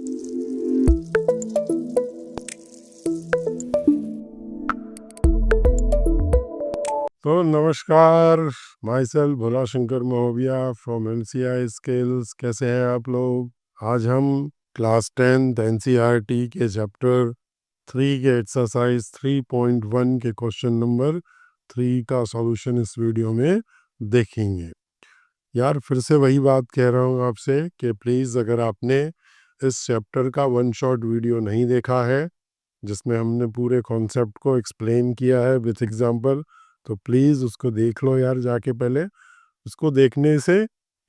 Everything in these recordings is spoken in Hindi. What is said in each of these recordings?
तो नमस्कार, my self Bhola Shankar Mahobia from NCI skills. कैसे हैं आप लोग? आज हम क्लास 10th एनसीईआरटी के चैप्टर 3 के एक्सरसाइज 3.1 के क्वेश्चन नंबर 3 का सॉल्यूशन इस वीडियो में देखेंगे। यार फिर से वही बात कह रहा हूँ आपसे कि प्लीज़ अगर आपने इस चैप्टर का वन शॉट वीडियो नहीं देखा है जिसमें हमने पूरे कॉन्सेप्ट को एक्सप्लेन किया है विथ एग्जांपल, तो प्लीज़ उसको देख लो यार जाके पहले। उसको देखने से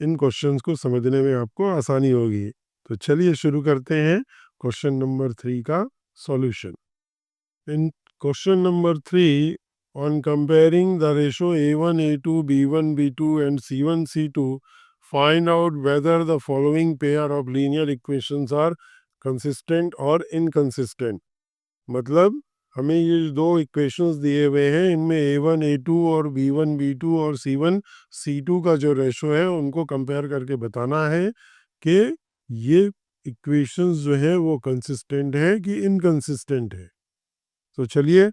इन क्वेश्चंस को समझने में आपको आसानी होगी। तो चलिए शुरू करते हैं क्वेश्चन नंबर 3 का solution. In question number 3, on comparing the ratio A1, A2, B1, B2 and C1, C2, find out whether the following pair of linear equations are consistent or inconsistent। मतलब हमें ये दो इक्वेशंस दिए हुए हैं, इनमें A1, A2 और B1, B2 और C1, C2 का जो रेशो है उनको कंपेयर करके बताना है कि ये इक्वेशंस जो है वो कंसिस्टेंट है कि इनकंसिस्टेंट है। तो चलिए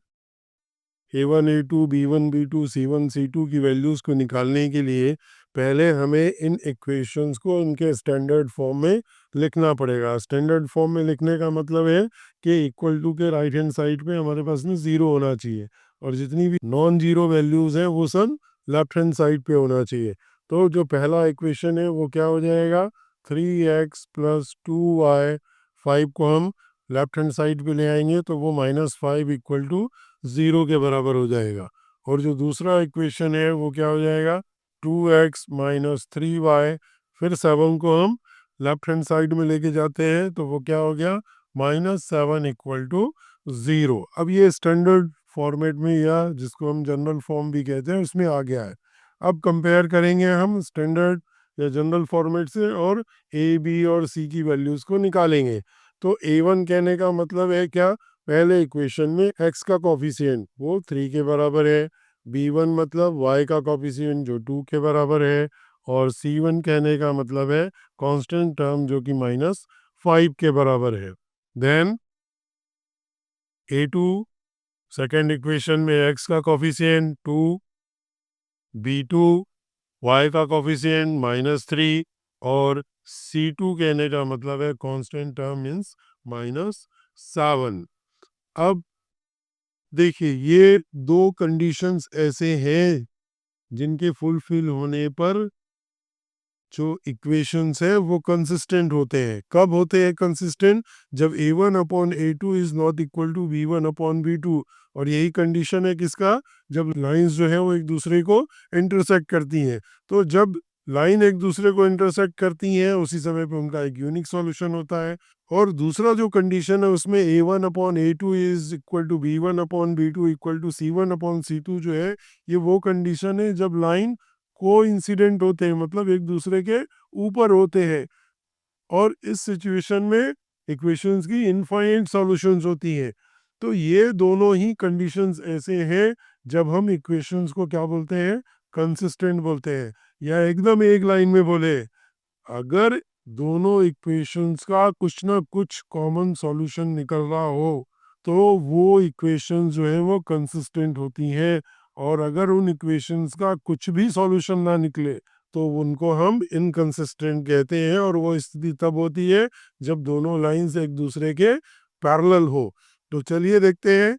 A1, A2, B1, B2, C1, C2 की वैल्यूज़ को निकालने के लिए पहले हमें इन इक्वेशंस को उनके स्टैंडर्ड फॉर्म में लिखना पड़ेगा। स्टैंडर्ड फॉर्म में लिखने का मतलब है कि इक्वल टू के राइट हैंड साइड पे हमारे पास में ज़ीरो होना चाहिए और जितनी भी नॉन ज़ीरो वैल्यूज़ हैं वो सब लेफ्ट हैंड साइड पे होना चाहिए। तो जो पहला इक्वेशन है वो क्या हो जाएगा, 3x + 2y। 5 को हम लेफ्ट हैंड साइड पे ले आएंगे तो वो -5 = 0 के बराबर हो जाएगा। और जो दूसरा इक्वेशन है वो क्या हो जाएगा, 2x - 3y। फिर 7 को हम लेफ्ट हैंड साइड में लेके जाते हैं तो वो क्या हो गया, -7 = 0। अब ये स्टैंडर्ड फॉर्मेट में या जिसको हम जनरल फॉर्म भी कहते हैं उसमें आ गया है। अब कंपेयर करेंगे हम स्टैंडर्ड या जनरल फॉर्मेट से और ए बी और सी की वैल्यूज़ को निकालेंगे। तो A1 कहने का मतलब है क्या, पहले इक्वेशन में x का कॉफिशिएंट वो 3 के बराबर है, B1 मतलब y का कॉफिशिएंट जो 2 के बराबर है, और C1 कहने का मतलब है कांस्टेंट टर्म जो कि -5 के बराबर है। देन A2, सेकेंड इक्वेशन में x का कॉफिशिएंट 2, B2 y का कॉफिशिएंट -3 और C2 कहने का मतलब है कांस्टेंट टर्म मीन्स -7। अब देखिए ये दो कंडीशंस ऐसे हैं जिनके फुलफिल होने पर जो इक्वेशंस है वो कंसिस्टेंट होते हैं। कब होते हैं कंसिस्टेंट, जब A1/A2 is not equal to B1/B2। और यही कंडीशन है किसका, जब लाइंस जो है वो एक दूसरे को इंटरसेक्ट करती हैं। तो जब लाइन एक दूसरे को इंटरसेक्ट करती हैं उसी समय पे उनका एक यूनिक सॉल्यूशन होता है। और दूसरा जो कंडीशन है उसमें A1/A2 is equal to B1/B2 equal to C1/C2 जो है, ये वो कंडीशन है जब लाइन को इंसिडेंट होते हैं, मतलब एक दूसरे के ऊपर होते हैं। और इस सिचुएशन में इक्वेशंस की इनफाइनाइट सॉल्यूशंस होती हैं। तो ये दोनों ही कंडीशंस ऐसे हैं जब हम इक्वेशंस को क्या बोलते हैं, कंसिस्टेंट बोलते हैं। या एकदम एक लाइन में बोले, अगर दोनों इक्वेशंस का कुछ ना कुछ कॉमन सॉल्यूशन निकल रहा हो तो वो इक्वेशंस जो है वो कंसिस्टेंट होती हैं। और अगर उन इक्वेशंस का कुछ भी सॉल्यूशन ना निकले तो उनको हम इनकंसिस्टेंट कहते हैं। और वो स्थिति तब होती है जब दोनों लाइंस एक दूसरे के पैरेलल हो। तो चलिए देखते हैं।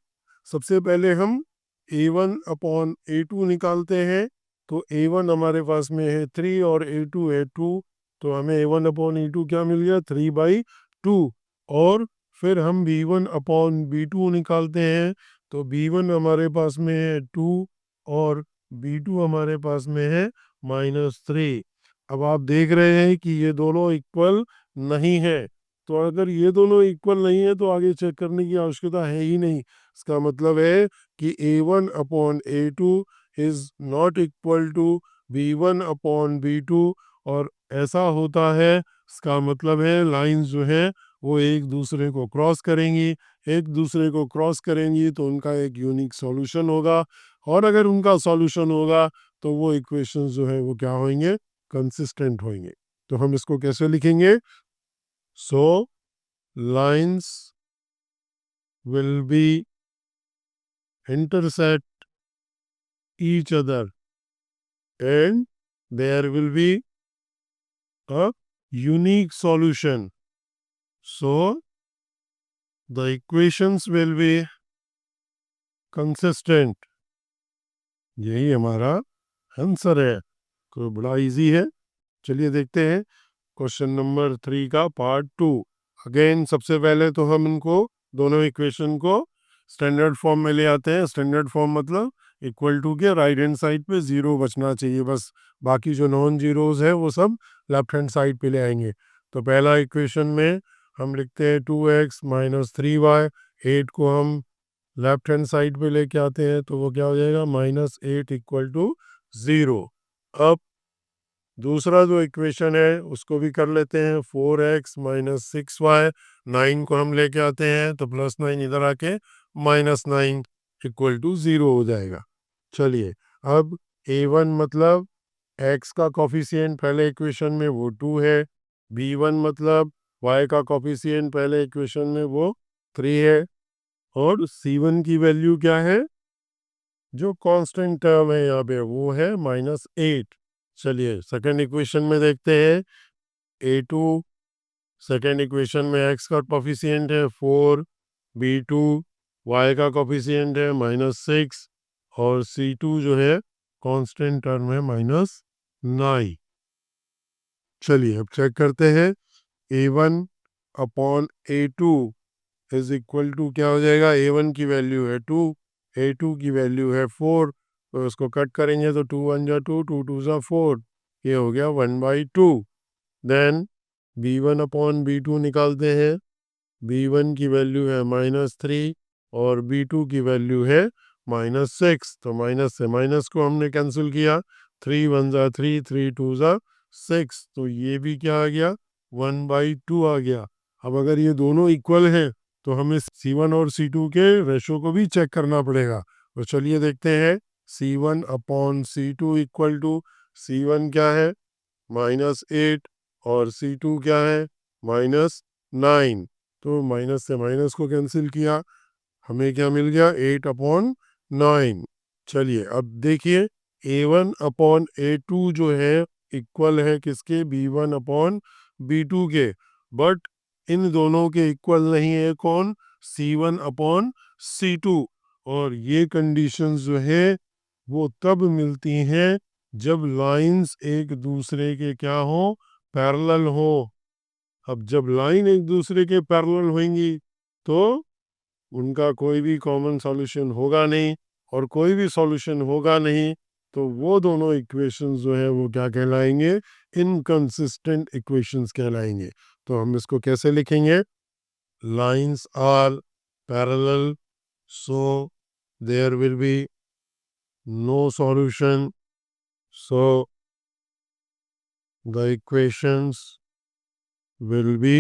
सबसे पहले हम A1/A2 निकालते हैं। तो A1 हमारे पास में है 3 और A2 है 2। तो हमें A1/A2 क्या मिल गया, 3/2। और फिर हम B1/B2 निकालते हैं। तो B1 हमारे पास में है 2 और B2 हमारे पास में है -3। अब आप देख रहे हैं कि ये दोनों इक्वल नहीं है। तो अगर ये दोनों इक्वल नहीं है तो आगे चेक करने की आवश्यकता है ही नहीं। इसका मतलब है कि A1/A2 is not equal to B1/B2। और ऐसा होता है, इसका मतलब है लाइंस जो है वो एक दूसरे को क्रॉस करेंगी। एक दूसरे को क्रॉस करेंगी तो उनका एक यूनिक सॉल्यूशन होगा। और अगर उनका सॉल्यूशन होगा तो वो इक्वेशंस जो है वो क्या होंगे, कंसिस्टेंट होंगे। तो हम इसको कैसे लिखेंगे, सो lines will be intersect each other and there will be a unique solution. So the equations will be consistent. यही हमारा आंसर है। तो बड़ा इजी है। चलिए देखते हैं क्वेश्चन नंबर 3 का पार्ट 2। अगेन सबसे पहले तो हम इनको दोनों इक्वेशन को स्टैंडर्ड फॉर्म में ले आते हैं। स्टैंडर्ड फॉर्म मतलब इक्वल टू के राइट हैंड साइड पे जीरो बचना चाहिए, बस बाकी जो नॉन जीरोज है वो सब लेफ्ट हैंड साइड पे ले आएंगे। तो पहला इक्वेशन में हम लिखते हैं 2x माइनस 3y। 8 को हम लेफ्ट हैंड साइड पे लेके आते हैं तो वो क्या हो जाएगा, -8 इक्वल टू 0। अब दूसरा जो इक्वेशन है उसको भी कर लेते हैं। 4x minus 6y। 9 को हम लेके आते हैं तो +9 इधर आके -9 इक्वल टू 0 हो जाएगा। चलिए अब a1 मतलब x का कॉफिशिएंट पहले इक्वेशन में वो 2 है। b1 मतलब y का कॉफिशिएंट पहले इक्वेशन में वो 3 है। और c1 की वैल्यू क्या है, जो कांस्टेंट टर्म है यहाँ पे वो है -8। चलिए सेकंड इक्वेशन में देखते हैं। a2 सेकंड इक्वेशन में x का कोफिशिएंट है 4, b2 y का कोफिशिएंट है -6 और c2 जो है कांस्टेंट टर्म है -9। चलिए अब चेक करते हैं। a1 upon a2 is equal to क्या हो जाएगा, a1 की वैल्यू है 2, a2 की वैल्यू है 4, तो इसको कट करेंगे तो 2 1 जा 2, 2 2 जा 4, ये हो गया 1/2। देन b1 अपॉन b2 निकालते हैं। b1 की वैल्यू है -3 और b2 की वैल्यू है -6, तो माइनस से माइनस को हमने कैंसिल किया। 3 1 जा 3, 3 2 जा 6, तो ये भी क्या आ गया, 1/2 आ गया। अब अगर ये दोनों इक्वल हैं तो हमें C1 और C2 के रेशो को भी चेक करना पड़ेगा। तो चलिए देखते हैं। C1 upon C2 equal to, C1 क्या है -8 और C2 क्या है -9, तो माइनस से माइनस को कैंसिल किया, हमें क्या मिल गया 8/9। चलिए अब देखिए a1 अपॉन a2 जो है इक्वल है किसके, b1 अपॉन b2 के, बट इन दोनों के इक्वल नहीं है कौन, c1 अपॉन c2। और ये कंडीशंस जो है वो तब मिलती हैं जब लाइंस एक दूसरे के क्या हो, पैरेलल हो। अब जब लाइन एक दूसरे के पैरेलल होंगी तो उनका कोई भी कॉमन सॉल्यूशन होगा नहीं, और कोई भी सॉल्यूशन होगा नहीं तो वो दोनों इक्वेशंस जो है वो क्या कहलाएंगे, इनकंसिस्टेंट इक्वेशंस कहलाएंगे। तो हम इसको कैसे लिखेंगे, lines are parallel so there will be no solution, so the equations will be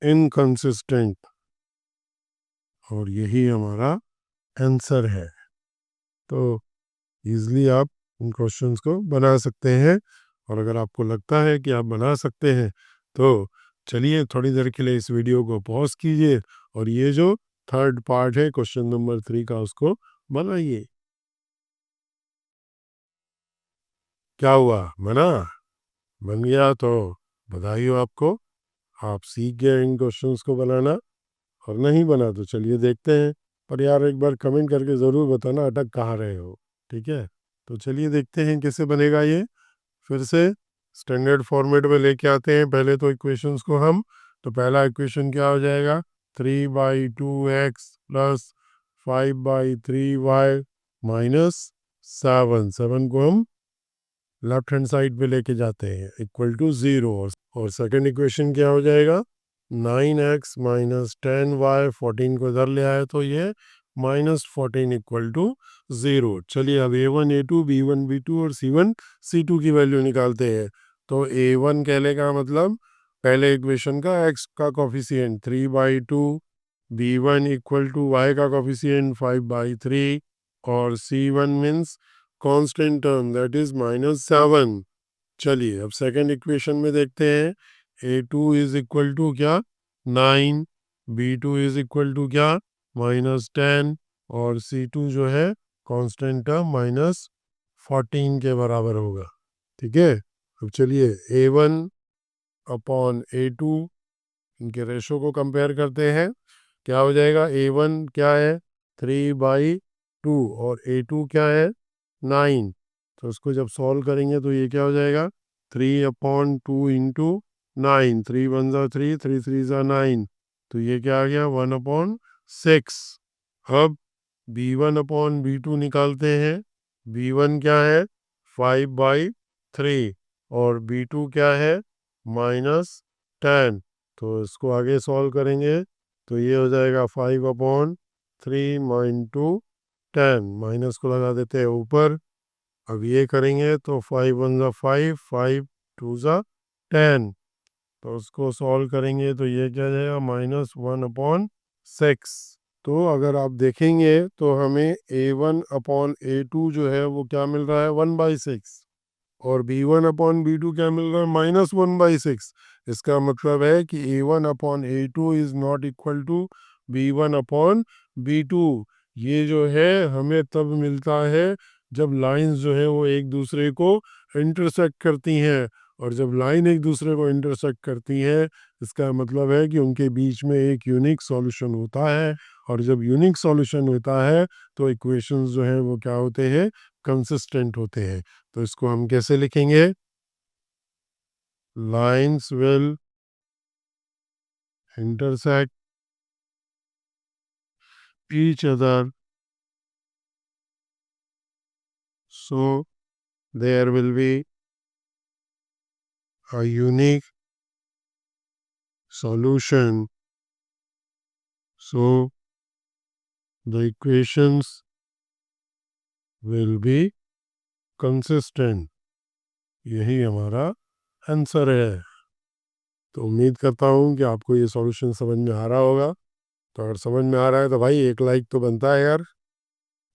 inconsistent, और यही हमारा आंसर है। तो ईज़िली आप इन क्वेश्चंस को बना सकते हैं, और अगर आपको लगता है कि आप बना सकते हैं तो चलिए थोड़ी देर के लिए इस वीडियो को पॉज कीजिए और ये जो थर्ड पार्ट है क्वेश्चन नंबर 3 का उसको बनाइए। क्या हुआ, बना, बन गया तो बधाई हो आपको, आप सीख गए इन क्वेश्चंस को बनाना। और नहीं बना तो चलिए देखते हैं, पर यार एक बार कमेंट करके ज़रूर बताना अटक कहाँ रहे हो, ठीक है। तो चलिए देखते हैं कैसे बनेगा ये। फिर से स्टैंडर्ड फॉर्मेट में लेके आते हैं पहले तो इक्वेशंस को हम। तो पहला इक्वेशन क्या हो जाएगा, 3/2x प्लस 5/3y माइनस 7 को हम लेफ्ट हैंड साइड पे लेके जाते हैं इक्वल टू 0। और सेकंड इक्वेशन क्या हो जाएगा, 9x माइनस 10y, 14 को इधर ले आए तो ये -14 इक्वल टू 0। चलिए अब a1 a2 b1 b2 और c1 c2 की वैल्यू निकालते हैं। तो a1 कहने का मतलब पहले इक्वेशन का x का coefficient 3/2, b1 equal to y का कोफिशिएंट 5/3 और c1 means constant term that is -7। चलिए अब सेकंड इक्वेशन में देखते हैं। A2 इज इक्वल टू क्या 9, B2 इज इक्वल टू क्या -10 और C2 जो है कांस्टेंट टर्म -14 के बराबर होगा। ठीक है, अब चलिए A1 अपॉन A2 इनके रेशो को कंपेयर करते हैं। क्या हो जाएगा, A1 क्या है 3/2 और A2 क्या है 9। तो उसको जब सॉल्व करेंगे तो ये क्या हो जाएगा 3/2 इंटू 9, 3 1 3, 3 3 9, तो ये क्या आ गया 1/6। अब B1/B2 निकालते हैं। B1 क्या है 5/3 और B2 क्या है -10। तो इसको आगे सॉल्व करेंगे तो ये हो जाएगा 5/3 -10, माइनस को लगा देते हैं ऊपर। अब ये करेंगे तो 5 1 ज़ा 5, 5 2 ज़ा 10, तो उसको सॉल्व करेंगे तो ये क्या जाएगा -1/6। तो अगर आप देखेंगे तो हमें A1/A2 जो है वो क्या मिल रहा है 1/6 और B1/B2 क्या मिल रहा है -1/6। इसका मतलब है कि A1/A2 is not equal to B1/B2। ये जो है हमें तब मिलता है जब लाइंस जो है वो एक दूसरे को इंटरसेक्ट करती हैं, और जब लाइन एक दूसरे को इंटरसेक्ट करती हैं इसका मतलब है कि उनके बीच में एक यूनिक सॉल्यूशन होता है, और जब यूनिक सॉल्यूशन होता है तो इक्वेशंस जो है वो क्या होते हैं कंसिस्टेंट होते हैं। तो इसको हम कैसे लिखेंगे, lines will intersect each other so there will be a unique solution, so the equations will be consistent। यही हमारा आंसर है। तो उम्मीद करता हूँ कि आपको ये सॉल्यूशन समझ में आ रहा होगा। तो अगर समझ में आ रहा है तो भाई एक लाइक तो बनता है यार,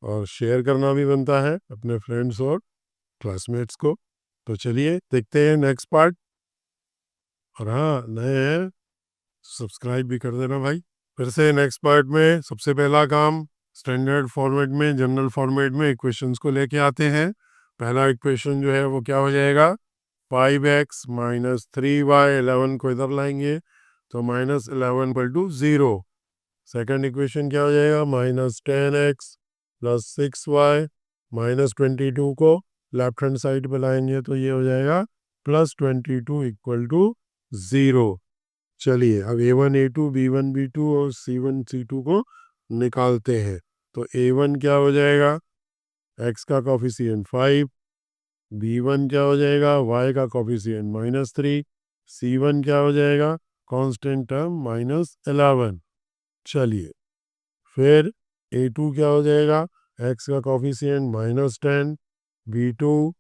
और शेयर करना भी बनता है अपने फ्रेंड्स और क्लासमेट्स को। तो चलिए देखते हैं नेक्स्ट पार्ट। और हाँ, नए हैं सब्सक्राइब भी कर देना भाई। फिर से नेक्स्ट पार्ट में सबसे पहला काम स्टैंडर्ड फॉर्मेट में, जनरल फॉर्मेट में इक्वेशंस को लेके आते हैं। पहला इक्वेशन जो है वो क्या हो जाएगा 5x - 3y, 11 को इधर लाएंगे तो -11 = 0। सेकंड इक्वेशन क्या हो जाएगा -10x + 6y, -22 को लेफ्ट हैंड साइड पे लाएंगे तो ये हो जाएगा +22 = 0। चलिए अब A1 A2 B1 B2 और C1 C2 को निकालते हैं। तो A1 क्या हो जाएगा x का कॉफिशिएंट 5, B1 क्या हो जाएगा y का कॉफिशिएंट -3, C1 क्या हो जाएगा कांस्टेंट टर्म -11। चलिए फिर A2 क्या हो जाएगा x का कॉफिशिएंट -10, B2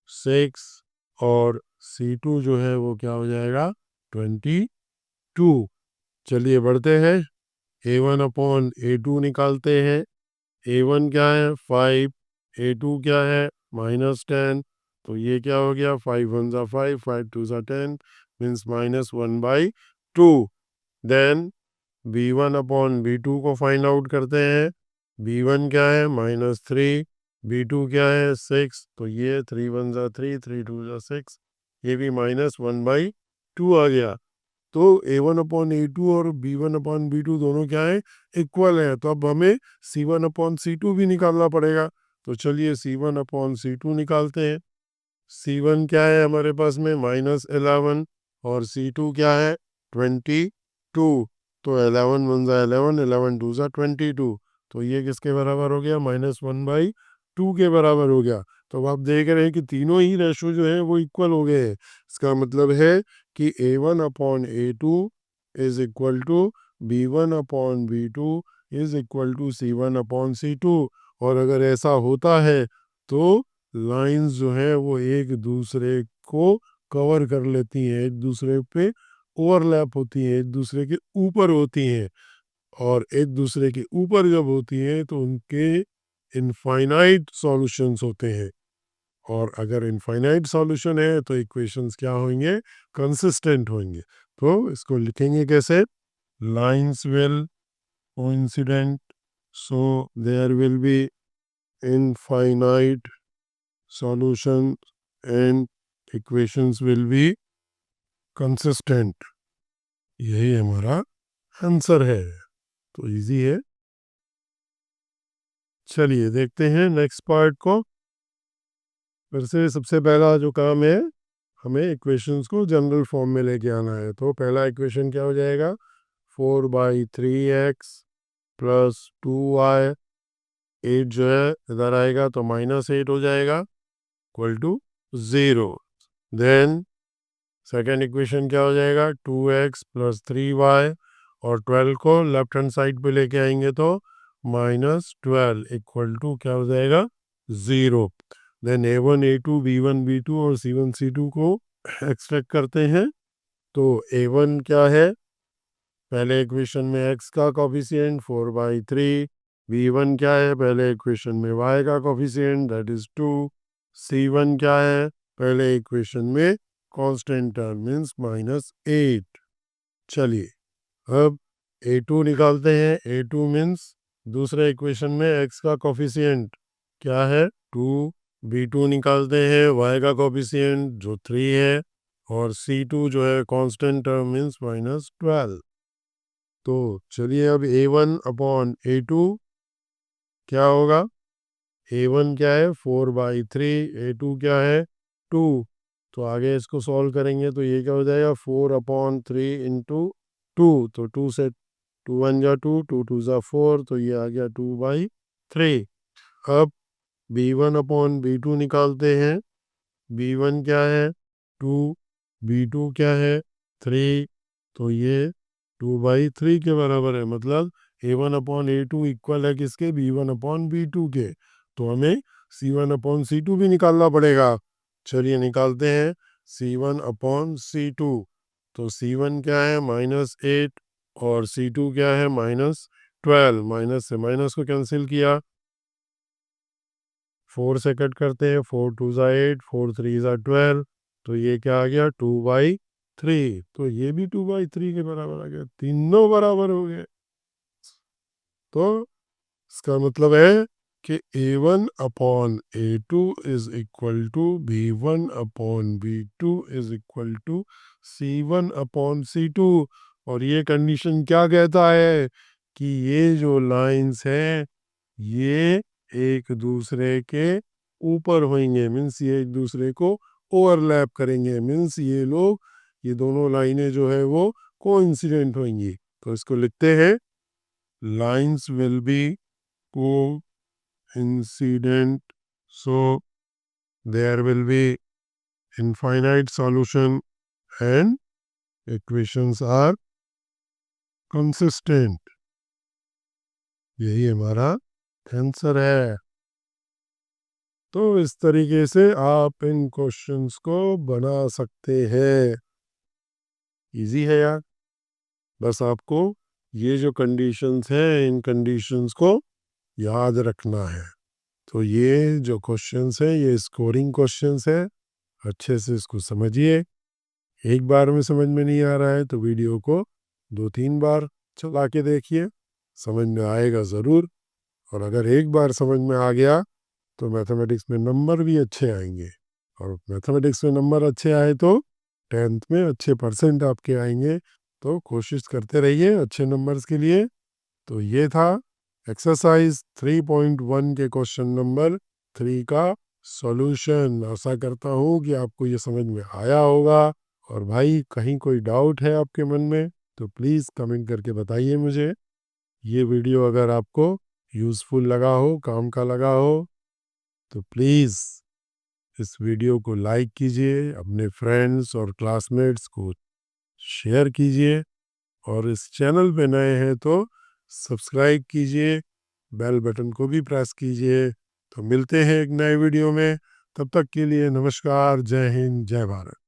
6 और C2 जो है वो क्या हो जाएगा 22। चलिए बढ़ते हैं A1/A2 निकालते हैं। A1 क्या है 5, A2 क्या है -10, तो ये क्या हो गया 5 1 ज़ा 5, 5 2 ज़ा 10 मीन्स -1/2। देन B1/B2 को फाइंड आउट करते हैं। B1 क्या है -3, B2 क्या है 6, तो ये 3 1 ज़ा 3, 3 2 ज़ा 6, ये भी -1/2 आ गया। तो A1/A2 और B1/B2 दोनों क्या है इक्वल है, तो अब हमें C1/C2 भी निकालना पड़ेगा। तो चलिए C1/C2 निकालते हैं। C1 क्या है हमारे पास में -11 और C2 क्या है 22, तो 11 1 ज़ा 11, 11 2 ज़ा 22, तो ये किसके बराबर हो गया -1/2 के बराबर हो गया। तो अब आप देख रहे हैं कि तीनों ही रेशो जो है वो इक्वल हो गए हैं। इसका मतलब है कि A1/A2 is equal to B1/B2 is equal to C1/C2। और अगर ऐसा होता है तो लाइंस जो है वो एक दूसरे को कवर कर लेती हैं, एक दूसरे पे ओवरलैप होती हैं, एक दूसरे के ऊपर होती हैं, और एक दूसरे के ऊपर जब होती हैं तो उनके इनफाइनाइट सॉल्यूशंस होते हैं। और अगर इनफाइनाइट सॉल्यूशन है तो इक्वेशंस क्या होंगे, कंसिस्टेंट होंगे। तो इसको लिखेंगे कैसे, lines will coincident, so there will be infinite solution and equations will be consistent. यही हमारा आंसर है। तो इजी है। चलिए देखते हैं नेक्स्ट पार्ट को। फिर से सबसे पहला जो काम है, हमें इक्वेशंस को जनरल फॉर्म में लेके आना है। तो पहला इक्वेशन क्या हो जाएगा, 4/3x प्लस 2y, 8 जो है इधर आएगा तो -8 हो जाएगा, equal to 0। Then second equation क्या हो जाएगा, 2x प्लस 3y, और 12 को लेफ्ट हैंड साइड पे लेके आएंगे तो -12 इक्वल टू क्या हो जाएगा, 0। Then a1 a2 b1 b2 और c1 c2 को एक्सट्रैक्ट करते हैं। तो a1 क्या है, पहले इक्वेशन में x का कोफिशिएंट 4/3, b1 क्या है, पहले इक्वेशन में y का कोफिशिएंट दैट इज 2, c1 क्या है, पहले इक्वेशन में कांस्टेंट टर्म मीन्स -8। चलिए अब a2 निकालते हैं। a2 मीन्स दूसरे इक्वेशन में x का कोफिशिएंट क्या है, 2, b2 निकालते हैं, y का कोफिशिएंट जो 3 है, और c2 जो है कांस्टेंट टर्म मीन्स -12। तो चलिए अब a1/a2 क्या होगा, a1 क्या है 4/3, a2 क्या है 2। तो आगे इसको सॉल्व करेंगे तो ये क्या हो जाएगा, 4/3 इंटू 2, तो 2 से 2 1 जा 2, 2 2 जा 4, तो ये आ गया 2/3। अब b1/b2 निकालते हैं। b1 क्या है 2, b2 क्या है 3, तो ये 2/3 के बराबर है। मतलब a1/a2 इक्वल है किसके, b1/b2 के। तो हमें c1/c2 भी निकालना पड़ेगा। चलिए निकालते हैं c1/c2। तो c1 क्या है -8 और c2 क्या है -12। माइनस से माइनस को कैंसिल किया, 4 से कट करते हैं, 4 2 ज़ा 8, 4 3 ज़ा 12, तो ये क्या आ गया 2/3। तो ये भी 2/3 के बराबर आ गया, तीनों बराबर हो गए। तो इसका मतलब है कि a1/a2 is equal to b1/b2 is equal to c1/c2। और ये कंडीशन क्या कहता है कि ये जो लाइंस हैं ये एक दूसरे के ऊपर होंगे, मीन्स ये एक दूसरे को ओवरलैप करेंगे, मीन्स ये लोग, ये दोनों लाइनें जो है वो कोइंसिडेंट होंगी। तो इसको लिखते हैं, lines will be coincident, so there will be infinite solution and equations are consistent. यही हमारा आंसर है। तो इस तरीके से आप इन क्वेश्चंस को बना सकते हैं। इजी है यार, बस आपको ये जो कंडीशंस हैं इन कंडीशंस को याद रखना है। तो ये जो क्वेश्चंस हैं ये स्कोरिंग क्वेश्चंस है, अच्छे से इसको समझिए। एक बार में समझ में नहीं आ रहा है तो वीडियो को 2-3 बार चला के देखिए, समझ में आएगा ज़रूर। और अगर एक बार समझ में आ गया तो मैथमेटिक्स में नंबर भी अच्छे आएंगे, और मैथमेटिक्स में नंबर अच्छे आए तो 10th में अच्छे परसेंट आपके आएंगे। तो कोशिश करते रहिए अच्छे नंबर्स के लिए। तो ये था एक्सरसाइज 3.1 के क्वेश्चन नंबर 3 का सॉल्यूशन। आशा करता हूँ कि आपको ये समझ में आया होगा। और भाई कहीं कोई डाउट है आपके मन में तो प्लीज़ कमेंट करके बताइए मुझे। ये वीडियो अगर आपको यूज़फुल लगा हो, काम का लगा हो, तो प्लीज़ इस वीडियो को लाइक कीजिए, अपने फ्रेंड्स और क्लासमेट्स को शेयर कीजिए, और इस चैनल पे नए हैं तो सब्सक्राइब कीजिए, बेल बटन को भी प्रेस कीजिए। तो मिलते हैं एक नए वीडियो में, तब तक के लिए नमस्कार, जय हिंद, जय भारत।